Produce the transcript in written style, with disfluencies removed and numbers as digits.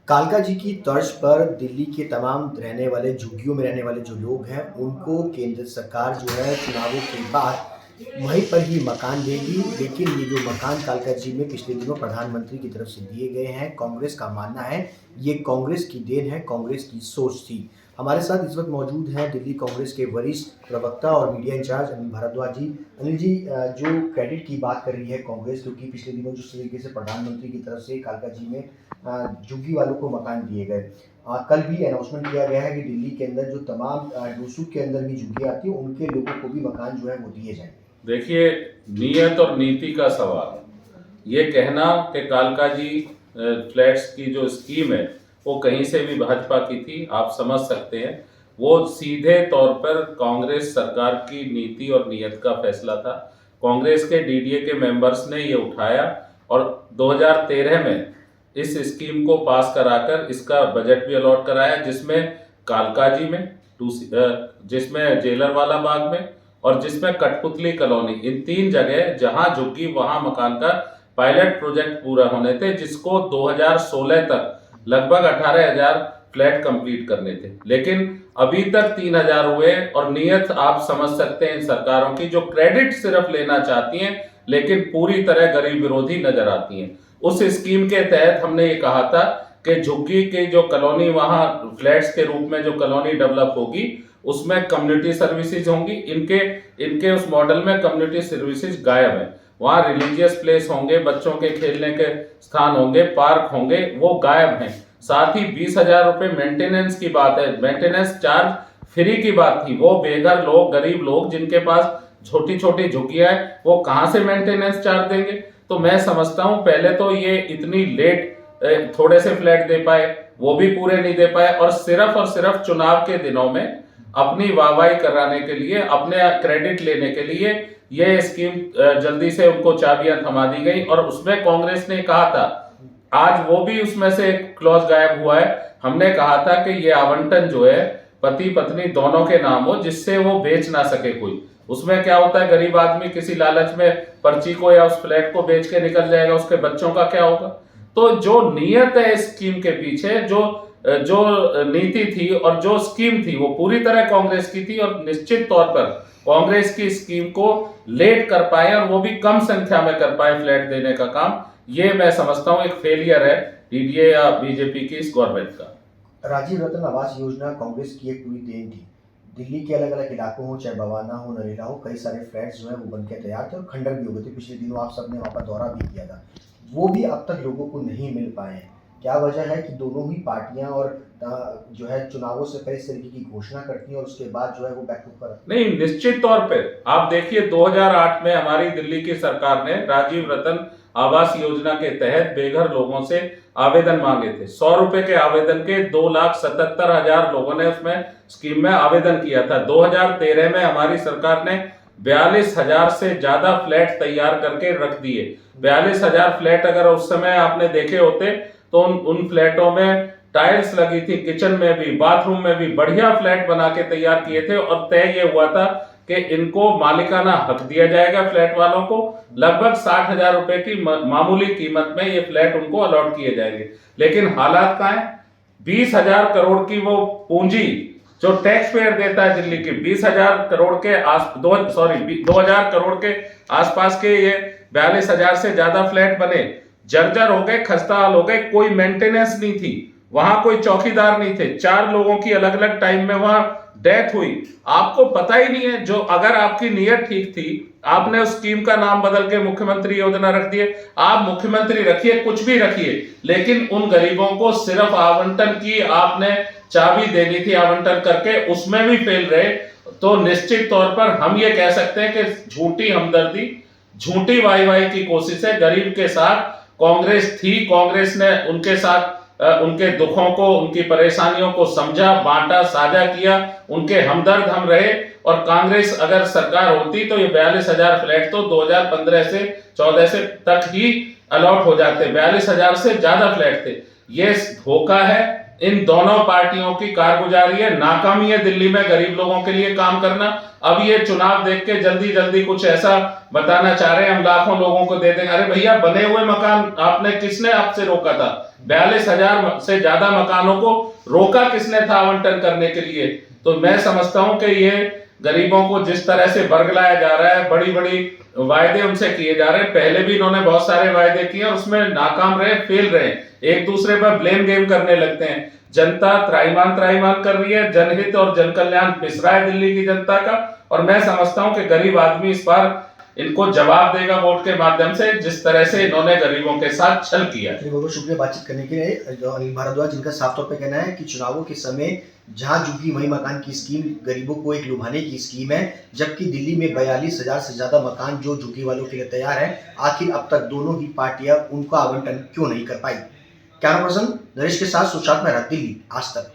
कालका जी की तर्ज पर दिल्ली के तमाम रहने वाले झुग्गियों में रहने वाले जो लोग हैं, उनको केंद्र सरकार जो है चुनावों के बाद वहीं पर ही मकान देगी। लेकिन ये जो मकान कालका जी में पिछले दिनों प्रधानमंत्री की तरफ से दिए गए हैं, कांग्रेस का मानना है ये कांग्रेस की देन है, कांग्रेस की सोच थी। हमारे साथ इस वक्त मौजूद हैं दिल्ली कांग्रेस के वरिष्ठ प्रवक्ता और मीडिया इंचार्ज अनिल भारद्वाज जी। अनिल जी, जो क्रेडिट की बात कर रही है कांग्रेस, क्योंकि पिछले दिनों जिस तरीके से प्रधानमंत्री की तरफ से कालका जी में झुग्गी वालों को मकान दिए गए, कल भी अनाउंसमेंट किया गया है कि दिल्ली के अंदर जो तमाम डूसू के अंदर भी झुग्गी आती है, उनके लोगों को भी मकान जो है वो दिए जाएंगे। देखिए, नियत और नीति का सवाल, ये कहना कि कालका जी फ्लैट्स की जो स्कीम है वो कहीं से भी भाजपा की थी, आप समझ सकते हैं। वो सीधे तौर पर कांग्रेस सरकार की नीति और नियत का फैसला था। कांग्रेस के डीडीए के मेंबर्स ने ये उठाया और 2013 में इस स्कीम को पास कराकर इसका बजट भी अलॉट कराया, जिसमें कालका जी में, जिसमें जेलर वाला बाग में और जिसमें कठपुतली कॉलोनी, इन तीन जगह जहां झुग्गी वहां मकान का पायलट प्रोजेक्ट पूरा होने थे, जिसको 2016 तक लगभग 18,000 फ्लैट कंप्लीट करने थे। लेकिन अभी तक 3,000 हुए और नियत आप समझ सकते हैं इन सरकारों की, जो क्रेडिट सिर्फ लेना चाहती हैं लेकिन पूरी तरह गरीब विरोधी नजर आती हैं। उस स्कीम के तहत हमने ये कहा था कि झुग्गी की जो कॉलोनी, वहां फ्लैट्स के रूप में जो कॉलोनी डेवलप होगी उसमें कम्युनिटी सर्विसेज होंगी। इनके इनके उस मॉडल में कम्युनिटी सर्विसेज गायब है। वहाँ रिलीजियस प्लेस होंगे, बच्चों के खेलने के स्थान होंगे, पार्क होंगे, वो गायब हैं। साथ ही 20,000 रुपये मेंटेनेंस की बात है, मेंटेनेंस चार्ज फ्री की बात थी। वो बेघर लोग, गरीब लोग जिनके पास छोटी छोटी झुग्गियां हैं, वो कहाँ से मेंटेनेंस चार्ज देंगे? तो मैं समझता हूँ पहले तो ये इतनी लेट थोड़े से फ्लैट दे पाए, वो भी पूरे नहीं दे पाए, और सिर्फ चुनाव के दिनों में अपनी वाहवाही कराने के लिए, अपने क्रेडिट लेने के लिए ये स्कीम जल्दी से उनको चाबियां थमा दी गई। और उसमें कांग्रेस ने कहा था, आज वो भी उसमें से क्लॉज गायब हुआ है। हमने कहा था कि ये आवंटन जो है पति पत्नी दोनों के नाम हो, जिससे वो बेच ना सके कोई। उसमें क्या होता है, गरीब आदमी किसी लालच में पर्ची को या उस फ्लैट को बेच के निकल जाएगा, उसके बच्चों का क्या होगा? तो जो नियत है इस स्कीम के पीछे, जो जो नीति थी और जो स्कीम थी, वो पूरी तरह कांग्रेस की थी। और निश्चित तौर पर कांग्रेस की स्कीम को लेट कर पाए और वो भी कम संख्या में कर पाए फ्लैट देने का काम, ये मैं समझता हूं एक फेलियर है डीडीए या बीजेपी की इस गवर्नमेंट का। राजीव रतन आवास योजना कांग्रेस की एक पूरी देन थी। दिल्ली के अलग अलग इलाकों हो, चाहे बवाना हो, नरेला हो, कई सारे फ्लैट्स जो है वो बनकर तैयार थे और खंडर भी हो गए थे। पिछले दिनों आप सबने वहाँ पर दौरा भी किया था, वो भी अब तक लोगों को नहीं मिल पाए हैं। क्या वजह है कि दोनों ही पार्टियां और जो है चुनावों से पहले इस तरीके की घोषणा करती हैं और उसके बाद जो है वो बैकफुट पर? नहीं, निश्चित तौर पे आप देखिए, 2008 में हमारी दिल्ली की सरकार ने राजीव रतन आवास योजना के तहत बेघर लोगों से आवेदन मांगे थे। 100 रुपए के आवेदन के 2,77,000 लोगों ने उसमें स्कीम में आवेदन किया था। 2013 में हमारी सरकार ने 42,000 से ज्यादा फ्लैट तैयार करके रख दिए। 42,000 फ्लैट अगर उस समय आपने देखे होते तो उन फ्लैटों में टाइल्स लगी थी, किचन में भी, बाथरूम में भी बढ़िया फ्लैट बना के तैयार किए थे। और तय ये हुआ था कि इनको मालिकाना हक दिया जाएगा फ्लैट वालों को। लगभग 60,000 रुपए की मामूली कीमत में ये फ्लैट उनको अलॉट किए जाएंगे। लेकिन हालात क्या है, 20,000 करोड़ की वो पूंजी जो टैक्स पेयर देता है दिल्ली की, 20,000 करोड़ के 2,000 करोड़ के आसपास के ये 42,000 से ज्यादा फ्लैट बने, जर्जर हो गए, खस्ता हाल हो गए। कोई मेंटेनेंस नहीं थी, वहां कोई चौकीदार नहीं थे, 4 लोगों की अलग अलग टाइम में वहां डेथ हुई। आपको पता ही नहीं है। जो अगर आपकी नीयत ठीक थी, आपने उस स्कीम का नाम बदल के मुख्यमंत्री योजना रख दिए। आप मुख्यमंत्री रखिए, कुछ भी रखिए, लेकिन उन गरीबों को सिर्फ आवंटन की आपने चाबी देनी थी, आवंटन करके उसमें भी फेल रहे। तो निश्चित तौर पर हम ये कह सकते हैं कि झूठी हमदर्दी, झूठी वाई की कोशिश है गरीब के साथ। कांग्रेस थी, कांग्रेस ने उनके साथ उनके दुखों को, उनकी परेशानियों को समझा, बांटा, साझा किया, उनके हमदर्द हम रहे। और कांग्रेस अगर सरकार होती तो ये 42,000 फ्लैट तो 2015 से 14 से तक ही अलॉट हो जाते। 42,000 से ज्यादा फ्लैट थे। ये धोखा है, इन दोनों पार्टियों की कारगुजारी है, नाकामी है दिल्ली में गरीब लोगों के लिए काम करना। अब ये चुनाव देख के जल्दी जल्दी कुछ ऐसा बताना चाह रहे हैं हम लाखों लोगों को दे देंगे। अरे भैया, बने हुए मकान आपने किसने आपसे रोका था? 42,000 से ज्यादा मकानों को रोका किसने था आवंटन करने के लिए? तो मैं समझता हूं कि ये गरीबों को जिस तरह से बरगलाया जा रहा है, बड़ी बड़ी वायदे उनसे किए जा रहे हैं। पहले भी इन्होंने बहुत सारे वायदे किए और उसमें नाकाम रहे, फेल रहे। एक दूसरे पर ब्लेम गेम करने लगते हैं। जनता त्राहिमाम त्राहिमाम कर रही है, जनहित और जन कल्याण पिस रहा है दिल्ली की जनता का। और मैं समझता हूं कि गरीब आदमी इस बार इनको जवाब देगा वोट के माध्यम से, जिस तरह से इन्होंने गरीबों के साथ छल किया है। बहुत बहुत शुक्रिया बातचीत करने के लिए। जो अनिल भारद्वाज, जिनका साफ तौर पे कहना है कि चुनावों के समय जहां झुग्गी वही मकान की स्कीम गरीबों को एक लुभाने की स्कीम है, जबकि दिल्ली में 42,000 से ज्यादा मकान जो झुग्गी वालों के लिए तैयार है, आखिर अब तक दोनों ही पार्टियां उनका आवंटन क्यों नहीं कर पाई। कैमरा पर्सन नरेश के साथ सुशांत मेहरा, दिल्ली, आज तक।